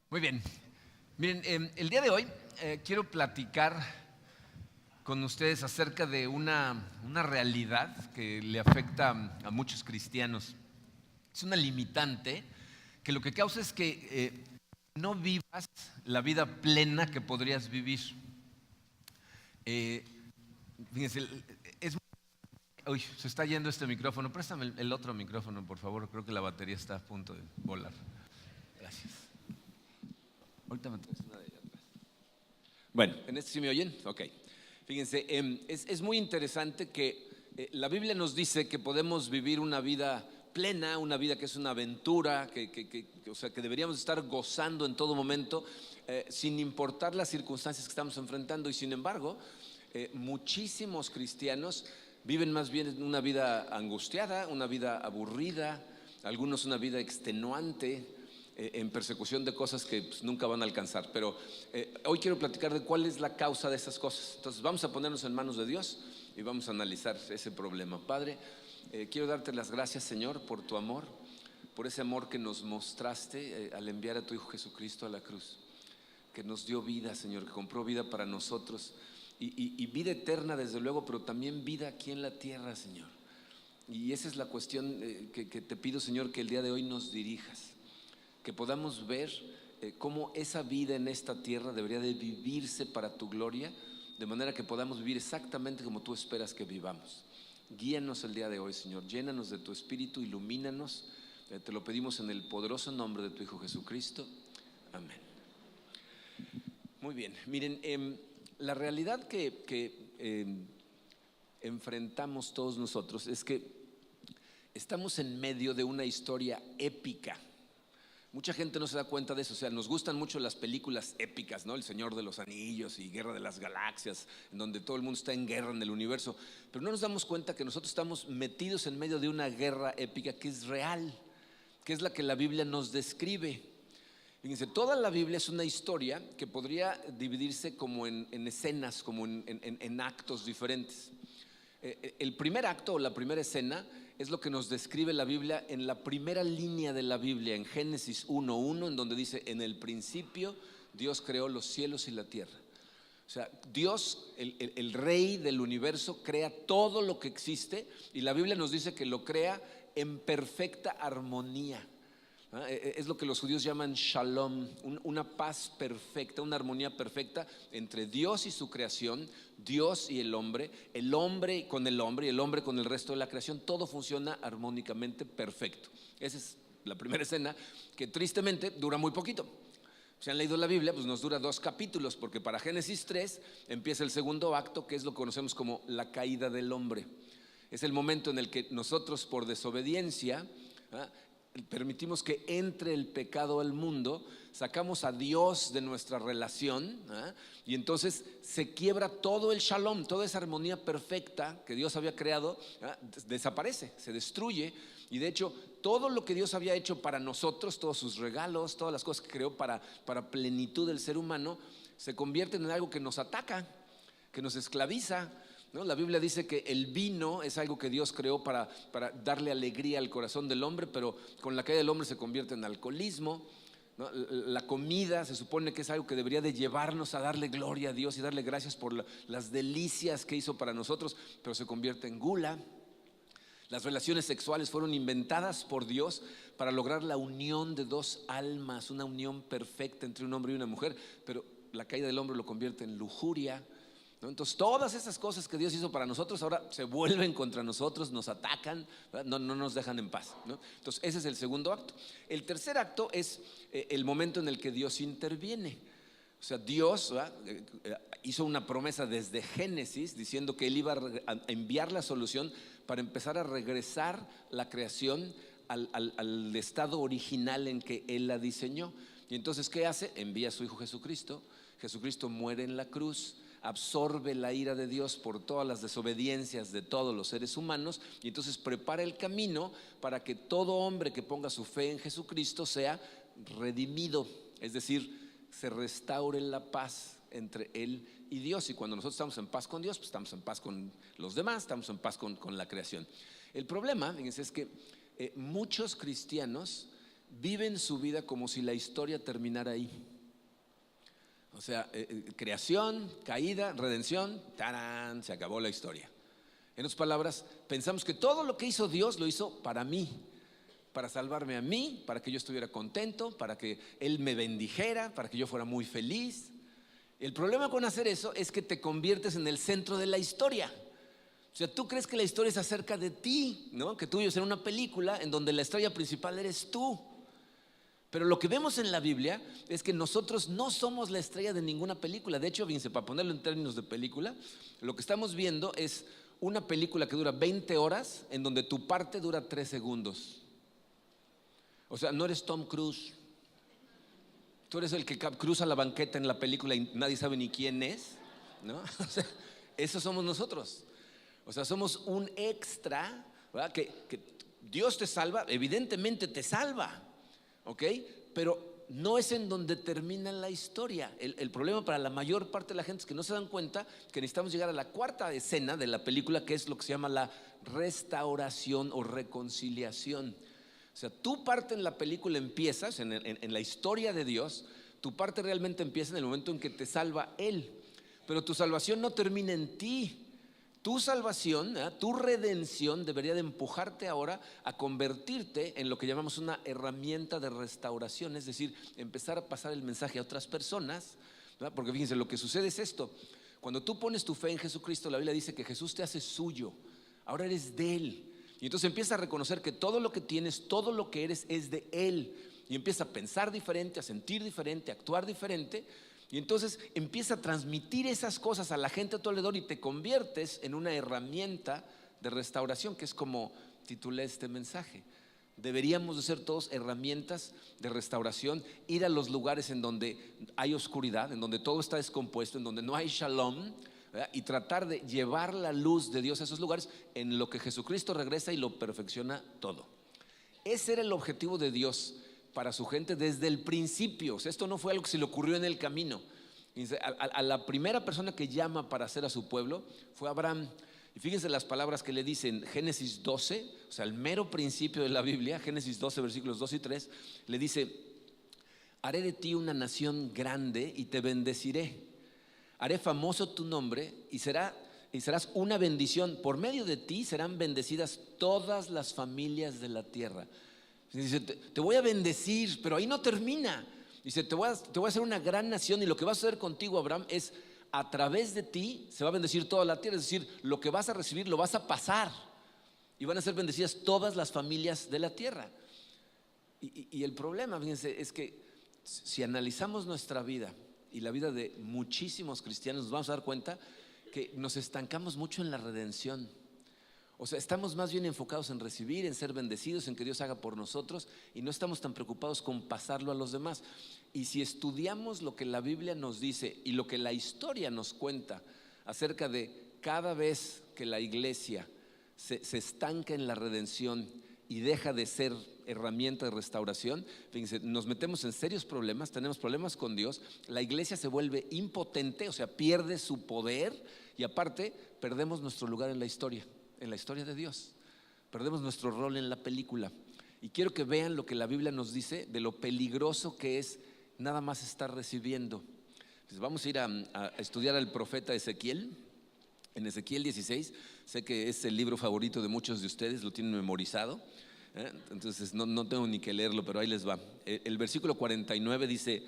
Muy bien. Miren, el día de hoy quiero platicar con ustedes acerca de una realidad que le afecta a muchos cristianos. Es una limitante que lo que causa es que no vivas la vida plena que podrías vivir. Fíjense, uy, se está yendo este micrófono. Préstame el otro micrófono, por favor. Creo que la batería está a punto de volar. Gracias. Ahorita me traes una de allá atrás. Bueno, ¿en este sí me oyen? Ok. Fíjense, es muy interesante que la Biblia nos dice que podemos vivir una vida plena, una vida que es una aventura, o sea, que deberíamos estar gozando en todo momento, sin importar las circunstancias que estamos enfrentando. Y sin embargo, muchísimos cristianos viven más bien una vida angustiada, una vida aburrida, algunos una vida extenuante, en persecución de cosas que pues, nunca van a alcanzar. Pero hoy quiero platicar de cuál es la causa de esas cosas. Entonces vamos a ponernos en manos de Dios y vamos a analizar ese problema. Padre, quiero darte las gracias, Señor, por tu amor, por ese amor que nos mostraste al enviar a tu Hijo Jesucristo a la cruz, que nos dio vida, Señor, que compró vida para nosotros y vida eterna desde luego, pero también vida aquí en la tierra, Señor. Y esa es la cuestión que te pido, Señor, que el día de hoy nos dirijas, que podamos ver cómo esa vida en esta tierra debería de vivirse para tu gloria, de manera que podamos vivir exactamente como tú esperas que vivamos. Guíanos el día de hoy, Señor, llénanos de tu Espíritu, ilumínanos, te lo pedimos en el poderoso nombre de tu Hijo Jesucristo, amén. Muy bien, miren, la realidad que enfrentamos todos nosotros es que estamos en medio de una historia épica. Mucha gente no se da cuenta de eso. O sea, nos gustan mucho las películas épicas, ¿no? El Señor de los Anillos y Guerra de las Galaxias, en donde todo el mundo está en guerra en el universo. Pero no nos damos cuenta que nosotros estamos metidos en medio de una guerra épica que es real, que es la que la Biblia nos describe. Fíjense, toda la Biblia es una historia que podría dividirse como en escenas, como en actos diferentes. El primer acto o la primera escena es lo que nos describe la Biblia en la primera línea de la Biblia, en Génesis 1:1, en donde dice: en el principio Dios creó los cielos y la tierra. O sea, Dios, el rey del universo, crea todo lo que existe, y la Biblia nos dice que lo crea en perfecta armonía. Es lo que los judíos llaman shalom, una paz perfecta, una armonía perfecta entre Dios y su creación, Dios y el hombre con el hombre y el hombre con el resto de la creación. Todo funciona armónicamente perfecto. Esa es la primera escena, que tristemente dura muy poquito. Si han leído la Biblia, pues nos dura 2 capítulos, porque para Génesis 3 empieza el segundo acto, que es lo que conocemos como la caída del hombre. Es el momento en el que nosotros, por desobediencia, permitimos que entre el pecado al mundo, sacamos a Dios de nuestra relación, y entonces se quiebra todo el shalom, toda esa armonía perfecta que Dios había creado, desaparece, se destruye. Y de hecho, todo lo que Dios había hecho para nosotros, todos sus regalos, todas las cosas que creó para plenitud del ser humano, se convierten en algo que nos ataca, que nos esclaviza, ¿no? La Biblia dice que el vino es algo que Dios creó para darle alegría al corazón del hombre, pero con la caída del hombre se convierte en alcoholismo, ¿no? La comida se supone que es algo que debería de llevarnos a darle gloria a Dios y darle gracias por las delicias que hizo para nosotros, pero se convierte en gula. Las relaciones sexuales fueron inventadas por Dios para lograr la unión de 2 almas, una unión perfecta entre un hombre y una mujer, pero la caída del hombre lo convierte en lujuria, ¿no? Entonces todas esas cosas que Dios hizo para nosotros ahora se vuelven contra nosotros, nos atacan, no nos dejan en paz, ¿no? Entonces ese es el segundo acto. El tercer acto es el momento en el que Dios interviene. O sea, Dios hizo una promesa desde Génesis diciendo que Él iba a enviar la solución para empezar a regresar la creación al estado original en que Él la diseñó. Y entonces, ¿qué hace? Envía a su Hijo Jesucristo. Jesucristo muere en la cruz, absorbe la ira de Dios por todas las desobediencias de todos los seres humanos, y entonces prepara el camino para que todo hombre que ponga su fe en Jesucristo sea redimido, es decir, se restaure la paz entre Él y Dios. Y cuando nosotros estamos en paz con Dios, pues estamos en paz con los demás, estamos en paz con la creación. El problema, fíjense, es que muchos cristianos viven su vida como si la historia terminara ahí. O sea, creación, caída, redención, ¡tarán!, se acabó la historia. En otras palabras, pensamos que todo lo que hizo Dios lo hizo para mí, para salvarme a mí, para que yo estuviera contento, para que Él me bendijera, para que yo fuera muy feliz. El problema con hacer eso es que te conviertes en el centro de la historia. O sea, tú crees que la historia es acerca de ti, ¿no? Que tú vives en una película en donde la estrella principal eres tú. Pero lo que vemos en la Biblia es que nosotros no somos la estrella de ninguna película. De hecho, fíjense, para ponerlo en términos de película, lo que estamos viendo es una película que dura 20 horas en donde tu parte dura 3 segundos. O sea, no eres Tom Cruise. Tú eres el que cruza la banqueta en la película y nadie sabe ni quién es, ¿no? O sea, eso somos nosotros. O sea, somos un extra, ¿verdad? Que Dios te salva, evidentemente te salva, ¿ok? Pero no es en donde termina la historia. El problema para la mayor parte de la gente es que no se dan cuenta que necesitamos llegar a la cuarta escena de la película, que es lo que se llama la restauración o reconciliación. O sea, tu parte en la película empiezas, en la historia de Dios, tu parte realmente empieza en el momento en que te salva Él. Pero tu salvación no termina en ti. Tu salvación, tu redención debería de empujarte ahora a convertirte en lo que llamamos una herramienta de restauración. Es decir, empezar a pasar el mensaje a otras personas, ¿verdad? Porque fíjense, lo que sucede es esto. Cuando tú pones tu fe en Jesucristo, la Biblia dice que Jesús te hace suyo. Ahora eres de Él. Y entonces empieza a reconocer que todo lo que tienes, todo lo que eres es de Él. Y empieza a pensar diferente, a sentir diferente, a actuar diferente. Y entonces empieza a transmitir esas cosas a la gente a tu alrededor y te conviertes en una herramienta de restauración, que es como titulé este mensaje. Deberíamos de ser todos herramientas de restauración, ir a los lugares en donde hay oscuridad, en donde todo está descompuesto, en donde no hay shalom, ¿verdad? Y tratar de llevar la luz de Dios a esos lugares en lo que Jesucristo regresa y lo perfecciona todo. Ese era el objetivo de Dios para su gente desde el principio. O sea, esto no fue algo que se le ocurrió en el camino. A la primera persona que llama para hacer a su pueblo fue Abraham. Y fíjense las palabras que le dicen en Génesis 12, o sea, el mero principio de la Biblia, Génesis 12, versículos 2 y 3, le dice: haré de ti una nación grande y te bendeciré. Haré famoso tu nombre y serás una bendición. Por medio de ti serán bendecidas todas las familias de la tierra. Dice, te voy a bendecir, pero ahí no termina. Dice, te voy a hacer una gran nación, y lo que va a suceder contigo, Abraham, es a través de ti se va a bendecir toda la tierra. Es decir, lo que vas a recibir lo vas a pasar y van a ser bendecidas todas las familias de la tierra. Y el problema, fíjense, es que si analizamos nuestra vida y la vida de muchísimos cristianos, nos vamos a dar cuenta que nos estancamos mucho en la redención. O sea, estamos más bien enfocados en recibir, en ser bendecidos, en que Dios haga por nosotros, y no estamos tan preocupados con pasarlo a los demás. Y si estudiamos lo que la Biblia nos dice y lo que la historia nos cuenta acerca de cada vez que la iglesia se estanca en la redención y deja de ser herramienta de restauración, fíjense, nos metemos en serios problemas, tenemos problemas con Dios, la iglesia se vuelve impotente, o sea, pierde su poder, y aparte perdemos nuestro lugar en la historia de Dios. Perdemos nuestro rol en la película. Y quiero que vean lo que la Biblia nos dice de lo peligroso que es nada más estar recibiendo. Pues vamos a ir a estudiar al profeta Ezequiel. En Ezequiel 16, sé que es el libro favorito de muchos de ustedes, lo tienen memorizado, entonces no tengo ni que leerlo, pero ahí les va. El versículo 49 dice: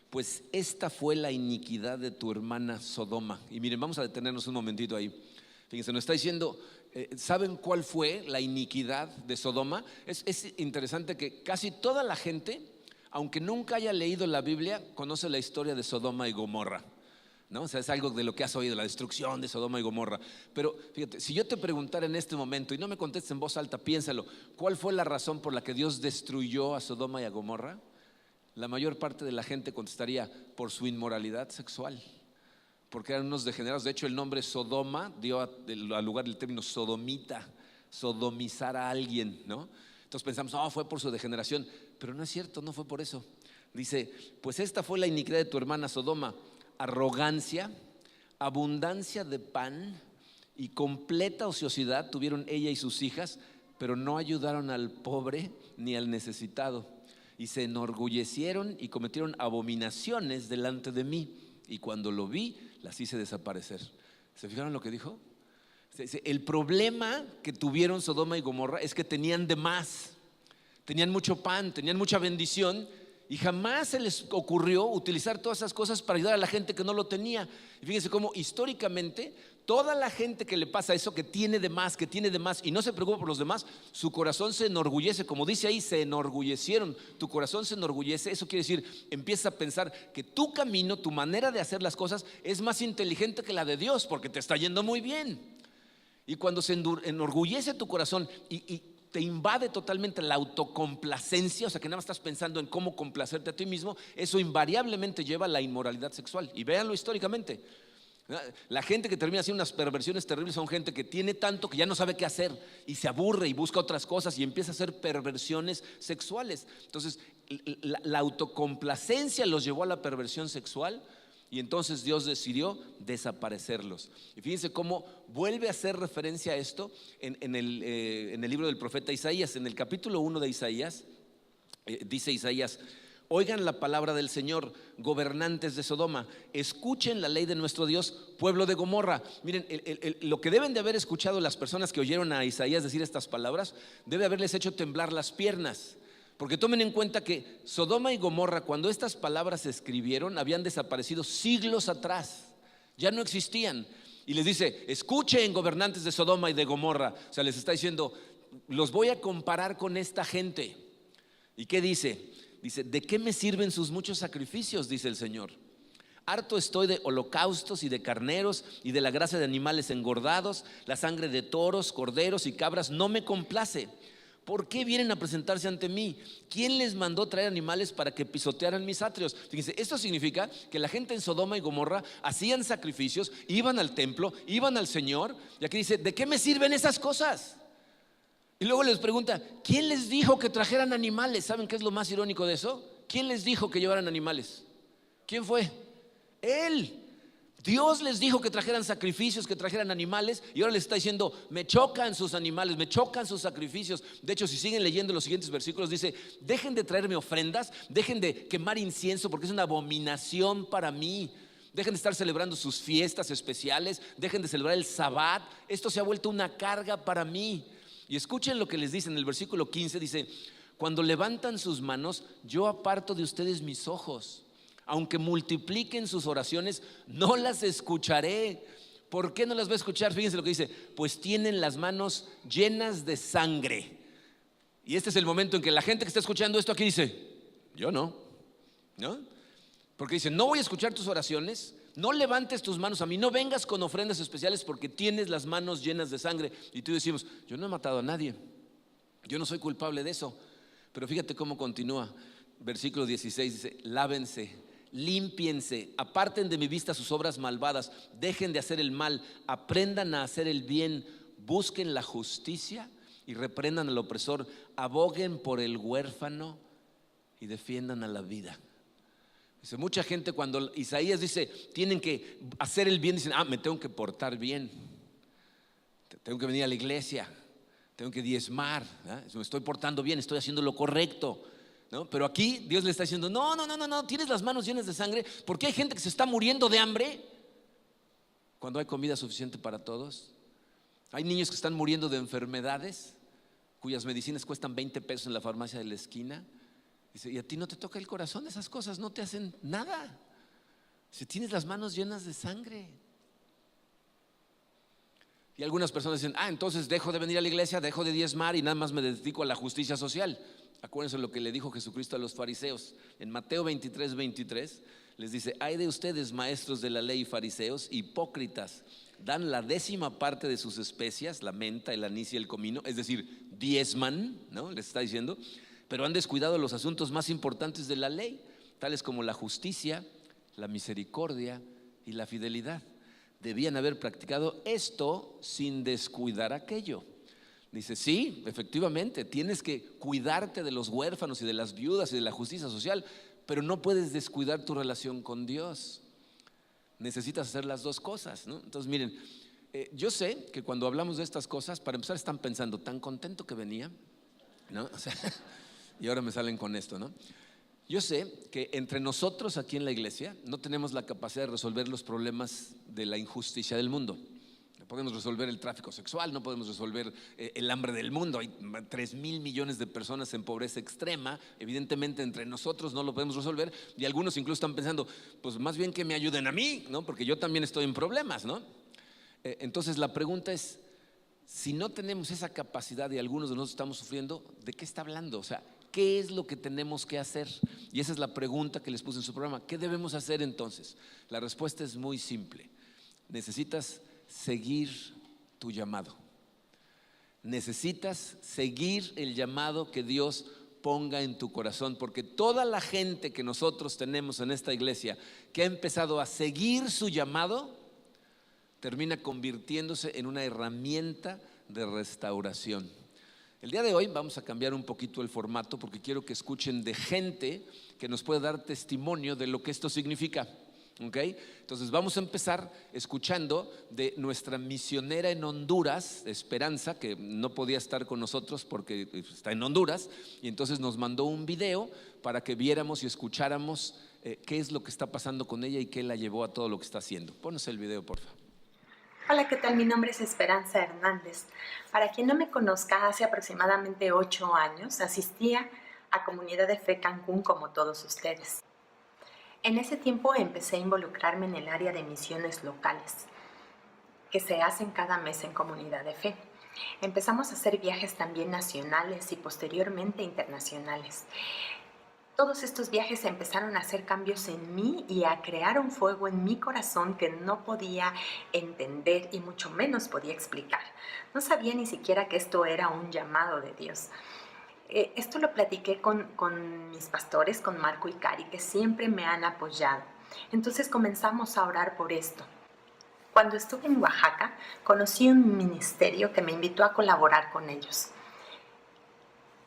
pues esta fue la iniquidad de tu hermana Sodoma. Y miren, vamos a detenernos un momentito ahí. Fíjense, nos está diciendo, ¿saben cuál fue la iniquidad de Sodoma? Es interesante que casi toda la gente, aunque nunca haya leído la Biblia, conoce la historia de Sodoma y Gomorra, ¿no? O sea, es algo de lo que has oído, la destrucción de Sodoma y Gomorra. Pero fíjate, si yo te preguntara en este momento, y no me contestes en voz alta, piénsalo, ¿cuál fue la razón por la que Dios destruyó a Sodoma y a Gomorra? La mayor parte de la gente contestaría: por su inmoralidad sexual, porque eran unos degenerados. De hecho, el nombre Sodoma dio al lugar el término sodomita, sodomizar a alguien, ¿no? Entonces pensamos, fue por su degeneración, pero no es cierto, no fue por eso. Dice: pues esta fue la iniquidad de tu hermana Sodoma: arrogancia, abundancia de pan y completa ociosidad tuvieron ella y sus hijas, pero no ayudaron al pobre ni al necesitado. y se enorgullecieron y cometieron abominaciones delante de mí, y cuando lo vi, las hice desaparecer. ¿Se fijaron lo que dijo? El problema que tuvieron Sodoma y Gomorra es que tenían de más, tenían mucho pan, tenían mucha bendición, y jamás se les ocurrió utilizar todas esas cosas para ayudar a la gente que no lo tenía. Y fíjense cómo históricamente toda la gente que le pasa eso, que tiene de más y no se preocupa por los demás, su corazón se enorgullece. Como dice ahí, se enorgullecieron. Tu corazón se enorgullece. Eso quiere decir, empiezas a pensar que tu camino, tu manera de hacer las cosas es más inteligente que la de Dios, porque te está yendo muy bien. Y cuando se enorgullece tu corazón y te invade totalmente la autocomplacencia, o sea que nada más estás pensando en cómo complacerte a ti mismo, eso invariablemente lleva a la inmoralidad sexual. Y véanlo históricamente. La gente que termina haciendo unas perversiones terribles son gente que tiene tanto que ya no sabe qué hacer y se aburre y busca otras cosas y empieza a hacer perversiones sexuales. Entonces la autocomplacencia los llevó a la perversión sexual, y entonces Dios decidió desaparecerlos. Y fíjense cómo vuelve a hacer referencia a esto en el libro del profeta Isaías. En el capítulo 1 de Isaías, dice Isaías: oigan la palabra del Señor, gobernantes de Sodoma, escuchen la ley de nuestro Dios, pueblo de Gomorra. Miren, lo que deben de haber escuchado las personas que oyeron a Isaías decir estas palabras, debe haberles hecho temblar las piernas. Porque tomen en cuenta que Sodoma y Gomorra, cuando estas palabras se escribieron, habían desaparecido siglos atrás, ya no existían. Y les dice: escuchen, gobernantes de Sodoma y de Gomorra. O sea, les está diciendo, los voy a comparar con esta gente. ¿Y qué dice? Dice: ¿de qué me sirven sus muchos sacrificios? Dice el Señor. Harto estoy de holocaustos y de carneros y de la grasa de animales engordados, la sangre de toros, corderos y cabras no me complace. ¿Por qué vienen a presentarse ante mí? ¿Quién les mandó traer animales para que pisotearan mis atrios? Fíjense, esto significa que la gente en Sodoma y Gomorra hacían sacrificios, iban al templo, iban al Señor. Y aquí dice: ¿de qué me sirven esas cosas? Y luego les pregunta: ¿quién les dijo que trajeran animales? ¿Saben qué es lo más irónico de eso? ¿Quién les dijo que llevaran animales? ¿Quién fue? Él. Dios les dijo que trajeran sacrificios, que trajeran animales, y ahora les está diciendo: me chocan sus animales, me chocan sus sacrificios. De hecho, si siguen leyendo los siguientes versículos, dice: dejen de traerme ofrendas, dejen de quemar incienso, porque es una abominación para mí. Dejen de estar celebrando sus fiestas especiales, dejen de celebrar el Sabbat. Esto se ha vuelto una carga para mí. Y escuchen lo que les dice en el versículo 15, dice: cuando levantan sus manos, yo aparto de ustedes mis ojos. Aunque multipliquen sus oraciones, no las escucharé. ¿Por qué no las voy a escuchar? Fíjense lo que dice: pues tienen las manos llenas de sangre. Y este es el momento en que la gente que está escuchando esto aquí dice: yo no, ¿no? Porque dice: no voy a escuchar tus oraciones, no levantes tus manos a mí, no vengas con ofrendas especiales porque tienes las manos llenas de sangre. Y tú decimos: yo no he matado a nadie, yo no soy culpable de eso. Pero fíjate cómo continúa. Versículo 16 dice: lávense, límpiense, aparten de mi vista sus obras malvadas, dejen de hacer el mal, aprendan a hacer el bien, busquen la justicia y reprendan al opresor, aboguen por el huérfano y defiendan a la vida. Dice, mucha gente, cuando Isaías dice tienen que hacer el bien, dicen: me tengo que portar bien, tengo que venir a la iglesia, tengo que diezmar, me estoy portando bien, estoy haciendo lo correcto, ¿no? Pero aquí Dios le está diciendo: no, tienes las manos llenas de sangre, porque hay gente que se está muriendo de hambre cuando hay comida suficiente para todos. Hay niños que están muriendo de enfermedades cuyas medicinas cuestan 20 pesos en la farmacia de la esquina. Dice: y a ti no te toca el corazón, esas cosas no te hacen nada. Si tienes las manos llenas de sangre. Y algunas personas dicen: entonces dejo de venir a la iglesia, dejo de diezmar y nada más me dedico a la justicia social. Acuérdense lo que le dijo Jesucristo a los fariseos en Mateo 23:23. Les dice: ay de ustedes, maestros de la ley y fariseos, hipócritas, dan la 10ª parte de sus especias, la menta, el anís y el comino, es decir, diezman, ¿no? Les está diciendo, pero han descuidado los asuntos más importantes de la ley, tales como la justicia, la misericordia y la fidelidad. Debían haber practicado esto sin descuidar aquello. Dice: sí, efectivamente, tienes que cuidarte de los huérfanos y de las viudas y de la justicia social, pero no puedes descuidar tu relación con Dios. Necesitas hacer las dos cosas, ¿no? Entonces miren, yo sé que cuando hablamos de estas cosas, para empezar están pensando: tan contento que venía, ¿no? O sea, y ahora me salen con esto, ¿no? Yo sé que entre nosotros aquí en la iglesia no tenemos la capacidad de resolver los problemas de la injusticia del mundo. No podemos resolver el tráfico sexual, no podemos resolver el hambre del mundo. Hay 3,000 millones de personas en pobreza extrema. Evidentemente entre nosotros no lo podemos resolver, y algunos incluso están pensando, pues más bien que me ayuden a mí, ¿no? Porque yo también estoy en problemas, ¿no? Entonces la pregunta es, si no tenemos esa capacidad y algunos de nosotros estamos sufriendo, ¿de qué está hablando? O sea, ¿qué es lo que tenemos que hacer? Y esa es la pregunta que les puse en su programa. ¿Qué debemos hacer entonces? La respuesta es muy simple. Necesitas seguir tu llamado. Necesitas seguir el llamado que Dios ponga en tu corazón, porque toda la gente que nosotros tenemos en esta iglesia que ha empezado a seguir su llamado termina convirtiéndose en una herramienta de restauración. El día de hoy vamos a cambiar un poquito el formato porque quiero que escuchen de gente que nos puede dar testimonio de lo que esto significa. ¿Okay? Entonces vamos a empezar escuchando de nuestra misionera en Honduras, Esperanza, que no podía estar con nosotros porque está en Honduras, y entonces nos mandó un video para que viéramos y escucháramos qué es lo que está pasando con ella y qué la llevó a todo lo que está haciendo. Ponos el video, por favor. Hola, ¿qué tal? Mi nombre es Esperanza Hernández. Para quien no me conozca, hace aproximadamente 8 años asistía a Comunidad de Fe Cancún como todos ustedes. En ese tiempo empecé a involucrarme en el área de misiones locales que se hacen cada mes en Comunidad de Fe. Empezamos a hacer viajes también nacionales y posteriormente internacionales. Todos estos viajes empezaron a hacer cambios en mí y a crear un fuego en mi corazón que no podía entender y mucho menos podía explicar. No sabía ni siquiera que esto era un llamado de Dios. Esto lo platiqué con mis pastores, con Marco y Cari, que siempre me han apoyado. Entonces comenzamos a orar por esto. Cuando estuve en Oaxaca, conocí un ministerio que me invitó a colaborar con ellos.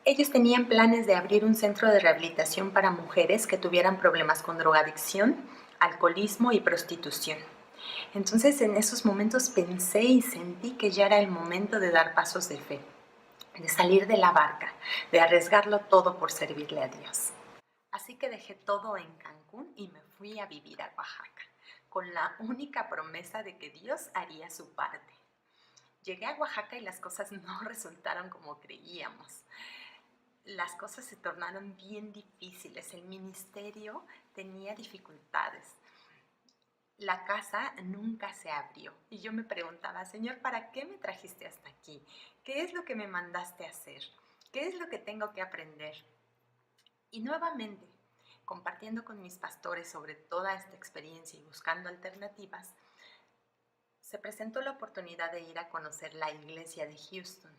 Ellos tenían planes de abrir un centro de rehabilitación para mujeres que tuvieran problemas con drogadicción, alcoholismo y prostitución. Entonces en esos momentos pensé y sentí que ya era el momento de dar pasos de fe, de salir de la barca, de arriesgarlo todo por servirle a Dios. Así que dejé todo en Cancún y me fui a vivir a Oaxaca, con la única promesa de que Dios haría su parte. Llegué a Oaxaca y las cosas no resultaron como creíamos. Las cosas se tornaron bien difíciles. El ministerio tenía dificultades. La casa nunca se abrió. Y yo me preguntaba, Señor, ¿para qué me trajiste hasta aquí? ¿Qué es lo que me mandaste a hacer? ¿Qué es lo que tengo que aprender? Y nuevamente, compartiendo con mis pastores sobre toda esta experiencia y buscando alternativas, se presentó la oportunidad de ir a conocer la iglesia de Houston,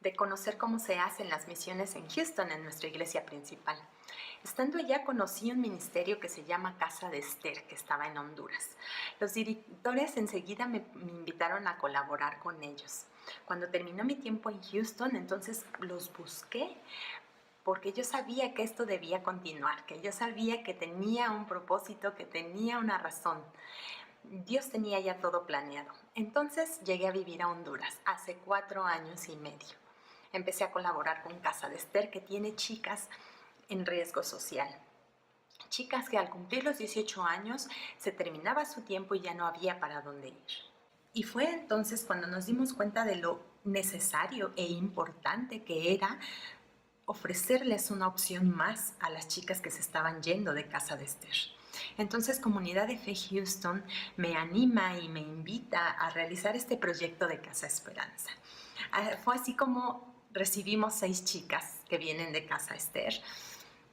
de conocer cómo se hacen las misiones en Houston, en nuestra iglesia principal. Estando allá conocí un ministerio que se llama Casa de Esther, que estaba en Honduras. Los directores enseguida me invitaron a colaborar con ellos. Cuando terminó mi tiempo en Houston, entonces los busqué porque yo sabía que esto debía continuar, que yo sabía que tenía un propósito, que tenía una razón. Dios tenía ya todo planeado. Entonces llegué a vivir a Honduras hace 4 años y medio. Empecé a colaborar con Casa de Esther, que tiene chicas en riesgo social. Chicas que al cumplir los 18 años se terminaba su tiempo y ya no había para dónde ir. Y fue entonces cuando nos dimos cuenta de lo necesario e importante que era ofrecerles una opción más a las chicas que se estaban yendo de Casa de Esther. Entonces Comunidad de Fe Houston me anima y me invita a realizar este proyecto de Casa Esperanza. Fue así como recibimos 6 chicas que vienen de Casa Esther,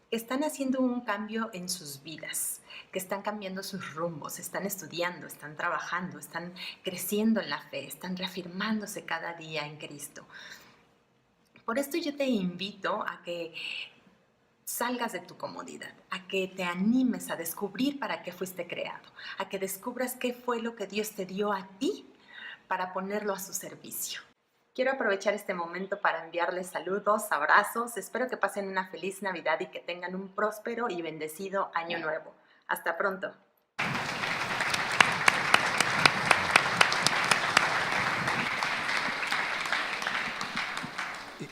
que están haciendo un cambio en sus vidas, que están cambiando sus rumbos, están estudiando, están trabajando, están creciendo en la fe, están reafirmándose cada día en Cristo. Por esto yo te invito a que salgas de tu comodidad, a que te animes a descubrir para qué fuiste creado, a que descubras qué fue lo que Dios te dio a ti para ponerlo a su servicio. Quiero aprovechar este momento para enviarles saludos, abrazos. Espero que pasen una feliz Navidad y que tengan un próspero y bendecido Año Nuevo. Hasta pronto.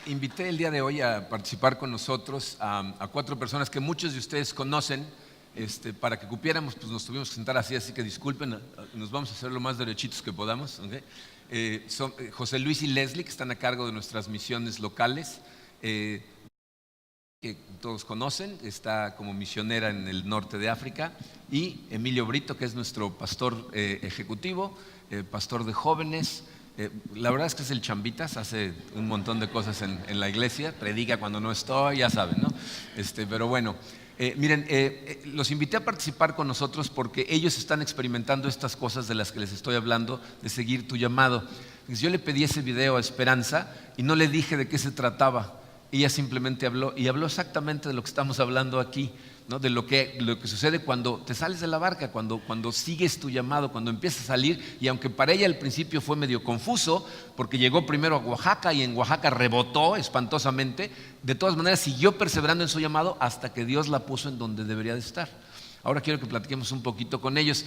Invité el día de hoy a participar con nosotros a 4 personas que muchos de ustedes conocen. Para que cupiéramos, pues nos tuvimos que sentar así que disculpen, nos vamos a hacer lo más derechitos que podamos. ¿Okay? Son José Luis y Leslie, que están a cargo de nuestras misiones locales, que todos conocen, está como misionera en el norte de África, y Emilio Brito, que es nuestro pastor ejecutivo, pastor de jóvenes. La verdad es que es el chambitas, hace un montón de cosas en la iglesia, predica cuando no estoy, ya saben, ¿no? Pero bueno, miren, los invité a participar con nosotros porque ellos están experimentando estas cosas de las que les estoy hablando, de seguir tu llamado. Yo le pedí ese video a Esperanza y no le dije de qué se trataba. Ella simplemente habló, y habló exactamente de lo que estamos hablando aquí, ¿no? De lo que sucede cuando te sales de la barca, cuando sigues tu llamado, cuando empiezas a salir. Y aunque para ella al principio fue medio confuso, porque llegó primero a Oaxaca y en Oaxaca rebotó espantosamente, de todas maneras siguió perseverando en su llamado hasta que Dios la puso en donde debería de estar. Ahora quiero que platiquemos un poquito con ellos.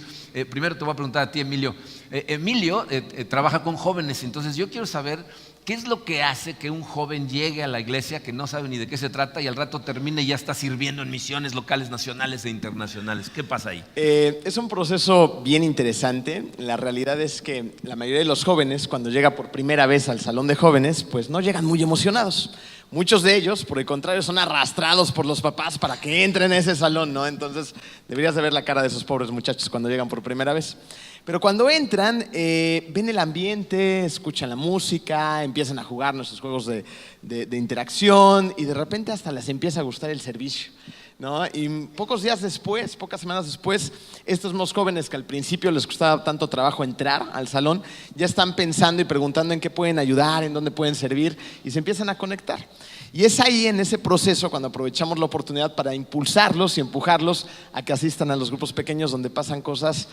Primero te voy a preguntar a ti, Emilio. Emilio trabaja con jóvenes, entonces yo quiero saber qué es lo que hace que un joven llegue a la iglesia que no sabe ni de qué se trata y al rato termine y ya está sirviendo en misiones locales, nacionales e internacionales. ¿Qué pasa ahí? Es un proceso bien interesante. La realidad es que la mayoría de los jóvenes, cuando llega por primera vez al salón de jóvenes, pues no llegan muy emocionados. Muchos de ellos, por el contrario, son arrastrados por los papás para que entren a ese salón, ¿no? Entonces, deberías de ver la cara de esos pobres muchachos cuando llegan por primera vez. Pero cuando entran, ven el ambiente, escuchan la música, empiezan a jugar nuestros juegos de interacción y de repente hasta les empieza a gustar el servicio, ¿no? Y pocos días después, pocas semanas después, estos más jóvenes que al principio les costaba tanto trabajo entrar al salón, ya están pensando y preguntando en qué pueden ayudar, en dónde pueden servir y se empiezan a conectar. Y es ahí en ese proceso cuando aprovechamos la oportunidad para impulsarlos y empujarlos a que asistan a los grupos pequeños donde pasan cosas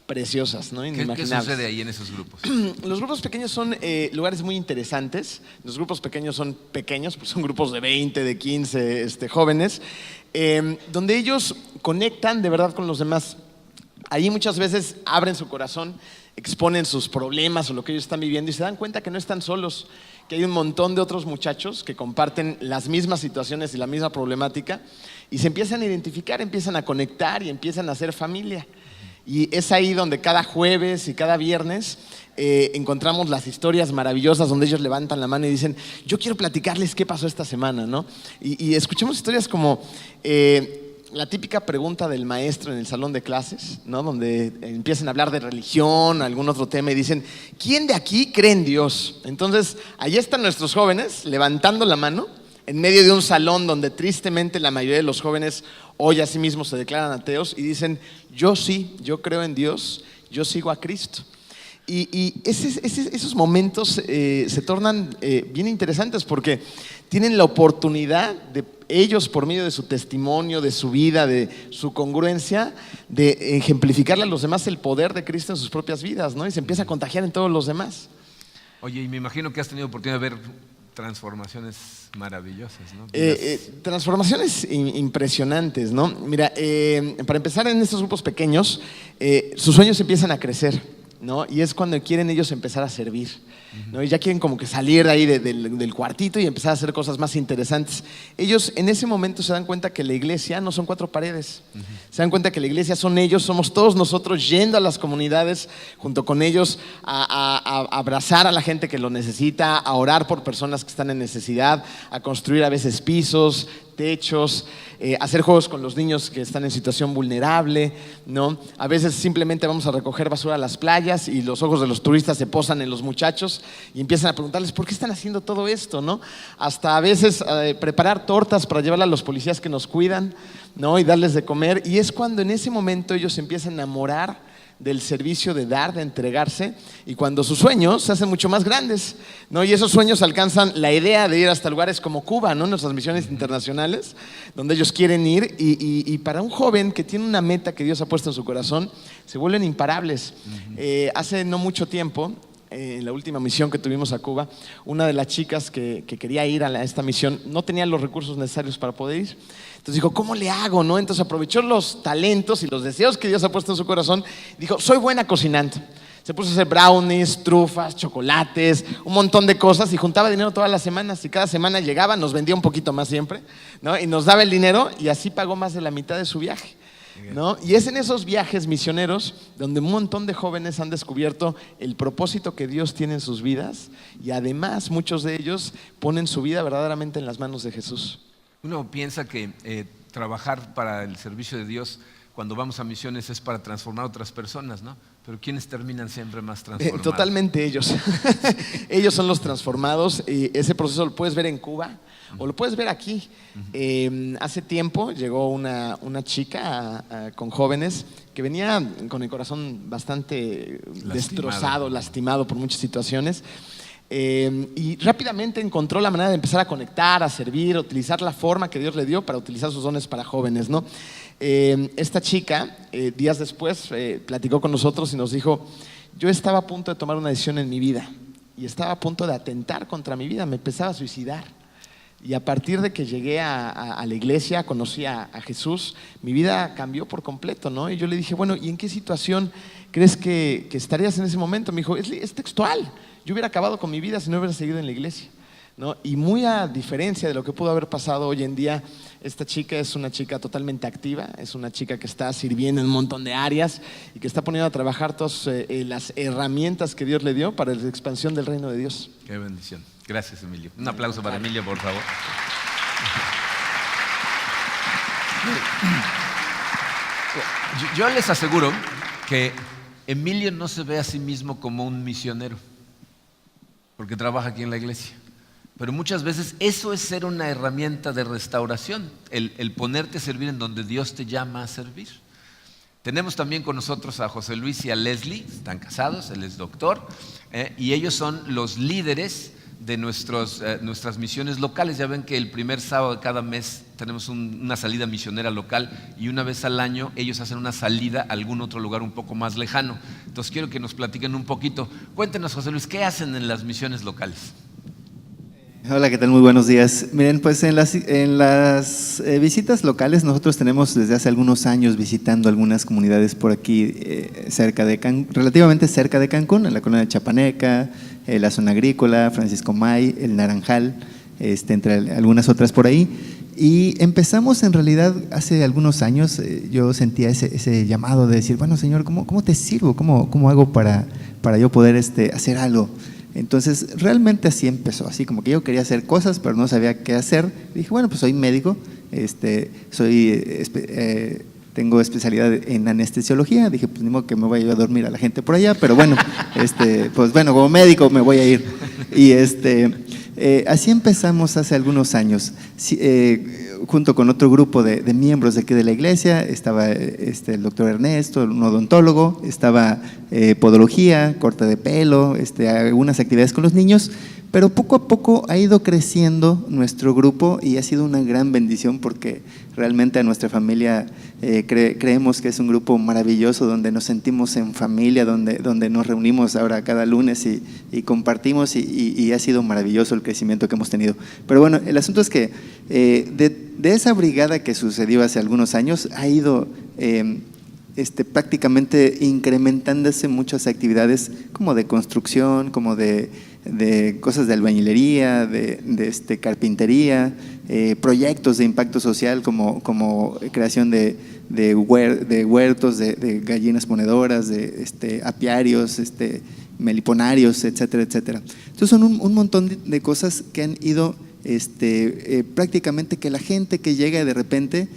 preciosas, ¿no? ¿Qué sucede ahí en esos grupos? Los grupos pequeños son lugares muy interesantes. Los grupos pequeños son pequeños, pues son grupos de 20, de 15 jóvenes, donde ellos conectan de verdad con los demás. Ahí muchas veces abren su corazón, exponen sus problemas o lo que ellos están viviendo y se dan cuenta que no están solos, que hay un montón de otros muchachos que comparten las mismas situaciones y la misma problemática y se empiezan a identificar, empiezan a conectar y empiezan a hacer familia. Y es ahí donde cada jueves y cada viernes encontramos las historias maravillosas donde ellos levantan la mano y dicen, yo quiero platicarles qué pasó esta semana, ¿no? Y escuchamos historias como la típica pregunta del maestro en el salón de clases, ¿no? Donde empiezan a hablar de religión, algún otro tema y dicen, ¿quién de aquí cree en Dios? Entonces, allí están nuestros jóvenes levantando la mano en medio de un salón donde tristemente la mayoría de los jóvenes hoy a sí mismos se declaran ateos y dicen, yo sí, yo creo en Dios, yo sigo a Cristo. Y esos momentos se tornan bien interesantes porque tienen la oportunidad de ellos, por medio de su testimonio, de su vida, de su congruencia, de ejemplificarle a los demás el poder de Cristo en sus propias vidas, ¿no? Y se empieza a contagiar en todos los demás. Oye, y me imagino que has tenido oportunidad de ver transformaciones maravillosas, ¿no? Transformaciones impresionantes, ¿no? Mira, para empezar en estos grupos pequeños, sus sueños empiezan a crecer, ¿no? Y es cuando quieren ellos empezar a servir, ¿no? Y ya quieren como que salir de ahí del cuartito y empezar a hacer cosas más interesantes. Ellos en ese momento se dan cuenta que la iglesia no son 4 paredes. Se dan cuenta que la iglesia son ellos, somos todos nosotros yendo a las comunidades junto con ellos a abrazar a la gente que lo necesita, a orar por personas que están en necesidad, a construir a veces pisos, techos, hacer juegos con los niños que están en situación vulnerable, ¿no? A veces simplemente vamos a recoger basura a las playas y los ojos de los turistas se posan en los muchachos y empiezan a preguntarles ¿por qué están haciendo todo esto?, ¿no? Hasta a veces preparar tortas para llevarle a los policías que nos cuidan, ¿no? Y darles de comer. Y es cuando en ese momento ellos se empiezan a enamorar del servicio, de dar, de entregarse, y cuando sus sueños se hacen mucho más grandes, ¿no? Y esos sueños alcanzan la idea de ir hasta lugares como Cuba, ¿no? Nuestras misiones internacionales, donde ellos quieren ir, y para un joven que tiene una meta que Dios ha puesto en su corazón, se vuelven imparables. Hace no mucho tiempo, en la última misión que tuvimos a Cuba, una de las chicas que quería ir a esta misión no tenía los recursos necesarios para poder ir. Entonces dijo, ¿cómo le hago?, ¿no? Entonces aprovechó los talentos y los deseos que Dios ha puesto en su corazón. Dijo, soy buena cocinando. Se puso a hacer brownies, trufas, chocolates, un montón de cosas y juntaba dinero todas las semanas y cada semana llegaba, nos vendía un poquito más siempre, ¿no? Y nos daba el dinero y así pagó más de la mitad de su viaje, ¿no? Y es en esos viajes misioneros donde un montón de jóvenes han descubierto el propósito que Dios tiene en sus vidas y además muchos de ellos ponen su vida verdaderamente en las manos de Jesús. Uno piensa que trabajar para el servicio de Dios cuando vamos a misiones es para transformar a otras personas, ¿no? Pero ¿quiénes terminan siempre más transformados? Totalmente ellos. Ellos son los transformados. Ese proceso lo puedes ver en Cuba o lo puedes ver aquí. Hace tiempo llegó una chica con jóvenes que venía con el corazón bastante destrozado, lastimado por muchas situaciones. Y rápidamente encontró la manera de empezar a conectar, a servir, a utilizar la forma que Dios le dio para utilizar sus dones para jóvenes, ¿no? Esta chica, días después, platicó con nosotros y nos dijo: yo estaba a punto de tomar una decisión en mi vida y estaba a punto de atentar contra mi vida, me empezaba a suicidar. Y a partir de que llegué a la iglesia, conocí a Jesús, mi vida cambió por completo, ¿no? Y yo le dije: bueno, ¿y en qué situación crees que estarías en ese momento? Me dijo: es textual, yo hubiera acabado con mi vida si no hubiera seguido en la iglesia, ¿no? Y muy a diferencia de lo que pudo haber pasado hoy en día, esta chica es una chica totalmente activa, es una chica que está sirviendo en un montón de áreas y que está poniendo a trabajar todas las herramientas que Dios le dio para la expansión del reino de Dios. Qué bendición. Gracias, Emilio. Un aplauso para Emilio, por favor. Yo les aseguro que Emilio no se ve a sí mismo como un misionero, porque trabaja aquí en la iglesia. Pero muchas veces eso es ser una herramienta de restauración, el ponerte a servir en donde Dios te llama a servir. Tenemos también con nosotros a José Luis y a Leslie, están casados, él es doctor, y ellos son los líderes de nuestras misiones locales. Ya ven que el primer sábado de cada mes tenemos una salida misionera local y una vez al año ellos hacen una salida a algún otro lugar un poco más lejano. Entonces quiero que nos platiquen un poquito. Cuéntenos, José Luis, ¿qué hacen en las misiones locales? Hola, ¿qué tal? Muy buenos días. Miren, pues en las visitas locales nosotros tenemos desde hace algunos años visitando algunas comunidades por aquí relativamente cerca de Cancún, en la colonia de Chapaneca, la zona agrícola, Francisco May, el Naranjal, entre algunas otras por ahí. Y empezamos en realidad hace algunos años, yo sentía ese llamado de decir: bueno, Señor, ¿cómo te sirvo? ¿Cómo hago para yo poder hacer algo? Entonces realmente así empezó, así como que yo quería hacer cosas pero no sabía qué hacer. Dije: bueno, pues soy médico, tengo especialidad en anestesiología. Dije: pues ni modo que me vaya a dormir a la gente por allá, pero bueno, pues bueno, como médico me voy a ir. Y así empezamos hace algunos años, junto con otro grupo de miembros de aquí de la iglesia. Estaba el doctor Ernesto, un odontólogo, estaba podología, corte de pelo, algunas actividades con los niños. Pero poco a poco ha ido creciendo nuestro grupo y ha sido una gran bendición, porque realmente a nuestra familia creemos que es un grupo maravilloso, donde nos sentimos en familia, donde nos reunimos ahora cada lunes y compartimos, y ha sido maravilloso el crecimiento que hemos tenido. Pero bueno, el asunto es que de esa brigada que sucedió hace algunos años ha ido prácticamente incrementándose muchas actividades como de construcción, como de cosas de albañilería, de carpintería, proyectos de impacto social como creación de huertos, de gallinas ponedoras, de apiarios, meliponarios, etcétera, etcétera. Entonces son un montón de cosas que han ido prácticamente, que la gente que llega de repente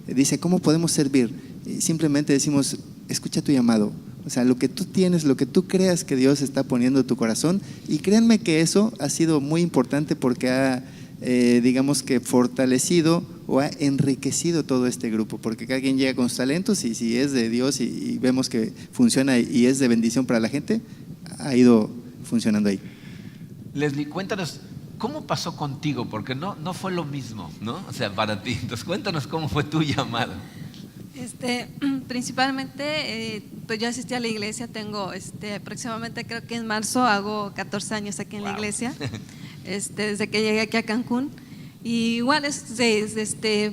dice: ¿cómo podemos servir? Y simplemente decimos: escucha tu llamado. O sea, lo que tú tienes, lo que tú creas que Dios está poniendo en tu corazón. Y créanme que eso ha sido muy importante, porque ha, digamos que fortalecido o ha enriquecido todo este grupo, porque cada quien llega con sus talentos, y si es de Dios y vemos que funciona y es de bendición para la gente, ha ido funcionando ahí. Leslie, cuéntanos, ¿cómo pasó contigo? Porque no fue lo mismo, ¿no? O sea, para ti. Entonces cuéntanos cómo fue tu llamado. Principalmente, pues yo asistí a la iglesia, tengo aproximadamente, creo que en marzo hago 14 años aquí en la iglesia, desde que llegué aquí a Cancún. Y igual,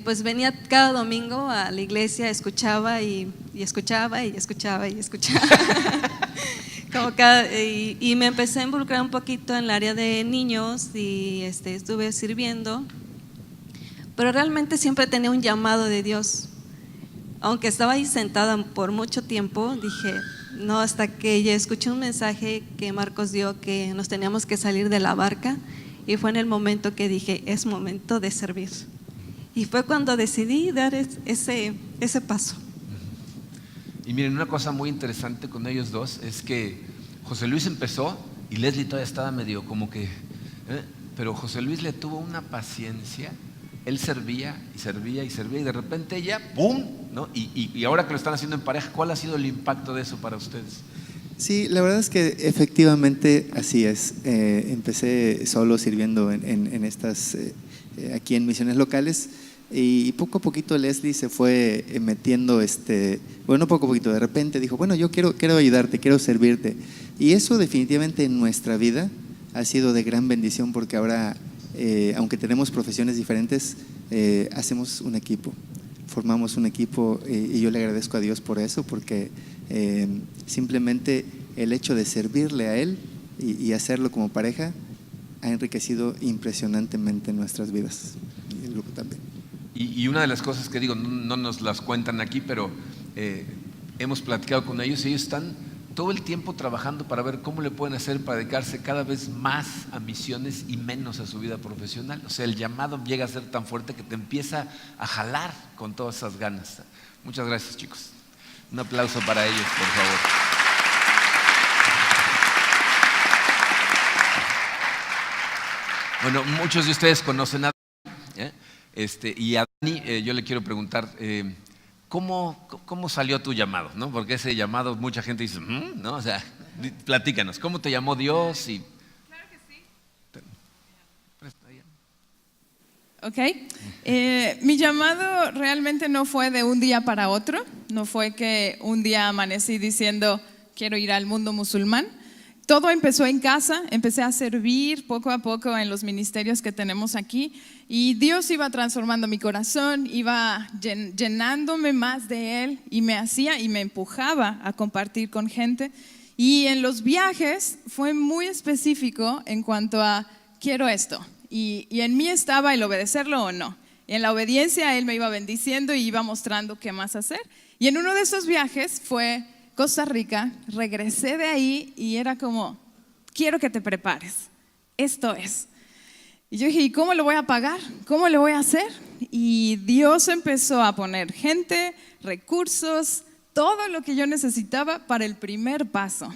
pues venía cada domingo a la iglesia, escuchaba y escuchaba y escuchaba y escuchaba. y me empecé a involucrar un poquito en el área de niños y estuve sirviendo, pero realmente siempre tenía un llamado de Dios. Aunque estaba ahí sentada por mucho tiempo, dije, no, hasta que ya escuché un mensaje que Marcos dio que nos teníamos que salir de la barca, y fue en el momento que dije, es momento de servir. Y fue cuando decidí dar ese paso. Y miren, una cosa muy interesante con ellos dos es que José Luis empezó y Leslie todavía estaba medio como que, pero José Luis le tuvo una paciencia. Él servía y servía y servía, y de repente ella, ¡pum!, ¿no? Y ahora que lo están haciendo en pareja, ¿cuál ha sido el impacto de eso para ustedes? Sí, la verdad es que efectivamente así es. Empecé solo sirviendo en estas, aquí en misiones locales, y poco a poquito Leslie se fue metiendo, bueno, poco a poquito, de repente dijo, bueno, yo quiero ayudarte, quiero servirte. Y eso definitivamente en nuestra vida ha sido de gran bendición, porque ahora, aunque tenemos profesiones diferentes, hacemos un equipo, formamos un equipo, y yo le agradezco a Dios por eso, porque simplemente el hecho de servirle a Él y hacerlo como pareja ha enriquecido impresionantemente nuestras vidas, y el grupo también. Y una de las cosas que digo, no nos las cuentan aquí, pero hemos platicado con ellos y ellos están todo el tiempo trabajando para ver cómo le pueden hacer para dedicarse cada vez más a misiones y menos a su vida profesional. O sea, el llamado llega a ser tan fuerte que te empieza a jalar con todas esas ganas. Muchas gracias, chicos. Un aplauso para ellos, por favor. Bueno, muchos de ustedes conocen a Dani, y a Dani yo le quiero preguntar, ¿cómo salió tu llamado? ¿No? Porque ese llamado mucha gente dice, ¿no? O sea, platícanos, ¿cómo te llamó Dios? Claro que sí. Ok, mi llamado realmente no fue de un día para otro, no fue que un día amanecí diciendo quiero ir al mundo musulmán. Todo empezó en casa, empecé a servir poco a poco en los ministerios que tenemos aquí, y Dios iba transformando mi corazón, iba llenándome más de Él, y me hacía y me empujaba a compartir con gente. Y en los viajes fue muy específico en cuanto a quiero esto, y en mí estaba el obedecerlo o no. Y en la obediencia Él me iba bendiciendo y iba mostrando qué más hacer. Y en uno de esos viajes fue Costa Rica, regresé de ahí y era como, quiero que te prepares, esto es. Y yo dije, ¿y cómo lo voy a pagar? ¿Cómo lo voy a hacer? Y Dios empezó a poner gente, recursos, todo lo que yo necesitaba para el primer paso.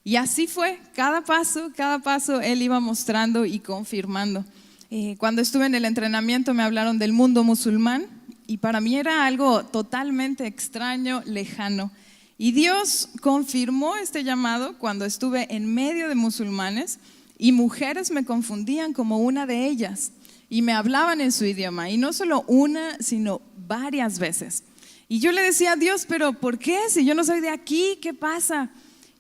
Y así fue, cada paso Él iba mostrando y confirmando. Cuando estuve en el entrenamiento me hablaron del mundo musulmán, y para mí era algo totalmente extraño, lejano. Y Dios confirmó este llamado cuando estuve en medio de musulmanes, y mujeres me confundían como una de ellas y me hablaban en su idioma, y no solo una, sino varias veces. Y yo le decía a Dios, pero ¿por qué? Si yo no soy de aquí, ¿qué pasa?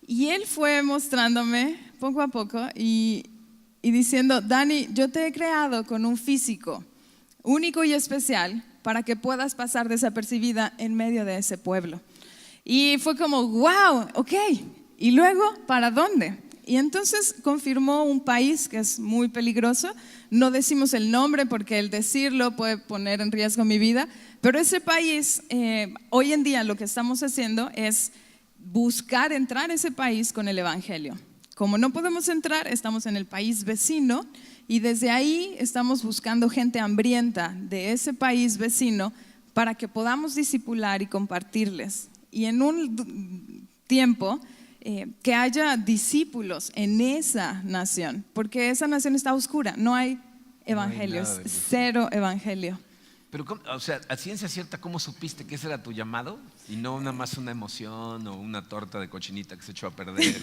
Y Él fue mostrándome poco a poco y diciendo, Dani, yo te he creado con un físico único y especial para que puedas pasar desapercibida en medio de ese pueblo. Y fue como, wow, ok, ¿y luego para dónde? Y entonces confirmó un país que es muy peligroso, no decimos el nombre porque el decirlo puede poner en riesgo mi vida, pero ese país, hoy en día lo que estamos haciendo es buscar entrar a ese país con el evangelio. Como no podemos entrar, estamos en el país vecino, y desde ahí estamos buscando gente hambrienta de ese país vecino para que podamos discipular y compartirles. Y en un tiempo que haya discípulos en esa nación, porque esa nación está oscura, no hay evangelios, no hay cero evangelio. Pero, o sea, a ciencia cierta, ¿cómo supiste que ese era tu llamado? Y no nada más una emoción o una torta de cochinita que se echó a perder.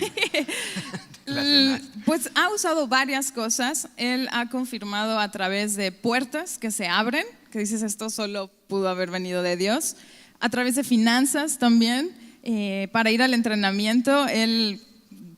Pues ha usado varias cosas. Él ha confirmado a través de puertas que se abren, que dices, esto solo pudo haber venido de Dios. A través de finanzas también, para ir al entrenamiento, Él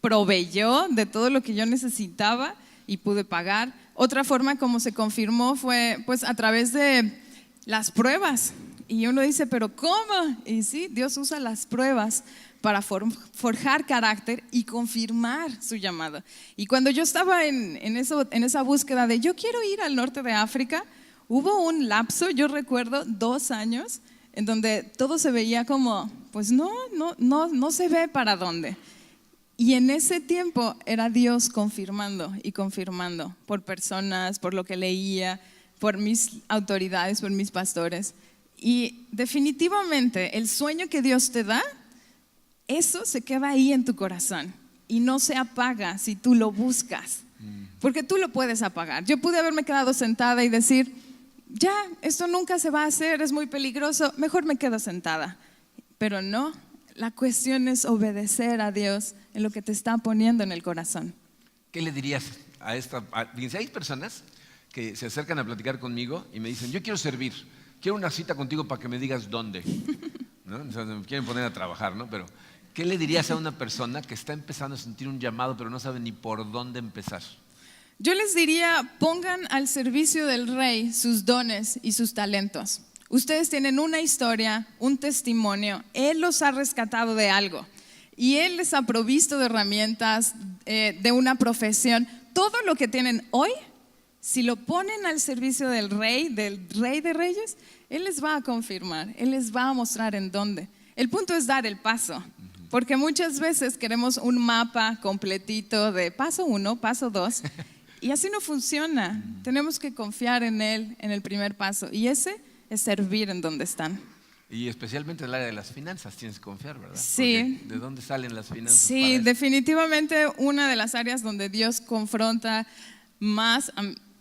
proveyó de todo lo que yo necesitaba y pude pagar. Otra forma como se confirmó fue pues a través de las pruebas. Y uno dice, ¿pero cómo? Y sí, Dios usa las pruebas para forjar carácter y confirmar su llamado. Y cuando yo estaba en esa búsqueda de yo quiero ir al norte de África, hubo un lapso, yo recuerdo 2 años, en donde todo se veía como, pues no se ve para dónde. Y en ese tiempo era Dios confirmando y confirmando por personas, por lo que leía, por mis autoridades, por mis pastores. Y definitivamente el sueño que Dios te da, eso se queda ahí en tu corazón y no se apaga si tú lo buscas, porque tú lo puedes apagar. Yo pude haberme quedado sentada y decir, ya, esto nunca se va a hacer, es muy peligroso, mejor me quedo sentada. Pero no, la cuestión es obedecer a Dios en lo que te está poniendo en el corazón. ¿Qué le dirías a esta? Fíjense, hay personas que se acercan a platicar conmigo y me dicen, yo quiero servir, quiero una cita contigo para que me digas dónde, ¿no? O sea, me quieren poner a trabajar, ¿no? Pero ¿qué le dirías a una persona que está empezando a sentir un llamado pero no sabe ni por dónde empezar? Yo les diría, pongan al servicio del Rey sus dones y sus talentos. Ustedes tienen una historia, un testimonio, Él los ha rescatado de algo y Él les ha provisto de herramientas, de una profesión. Todo lo que tienen hoy, si lo ponen al servicio del Rey de Reyes, Él les va a confirmar, Él les va a mostrar en dónde. El punto es dar el paso, porque muchas veces queremos un mapa completito de paso 1, paso 2, y así no funciona. Tenemos que confiar en Él en el primer paso, y ese es servir en donde están. Y especialmente en el área de las finanzas tienes que confiar, ¿verdad? Sí. Porque ¿de dónde salen las finanzas? Sí, definitivamente una de las áreas donde Dios confronta más,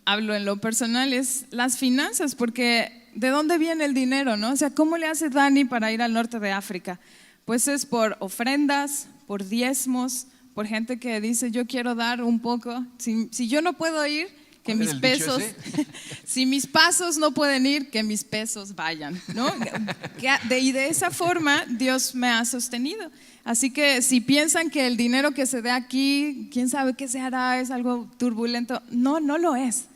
hablo en lo personal, es las finanzas, porque ¿de dónde viene el dinero, no? O sea, ¿cómo le hace Dani para ir al norte de África? Pues es por ofrendas, por diezmos, por gente que dice yo quiero dar un poco. Si yo no puedo ir, que mis pesos, si mis pasos no pueden ir, que mis pesos vayan, ¿no? Y de esa forma Dios me ha sostenido. Así que si piensan que el dinero que se dé aquí, quién sabe qué se hará, es algo turbulento, no lo es.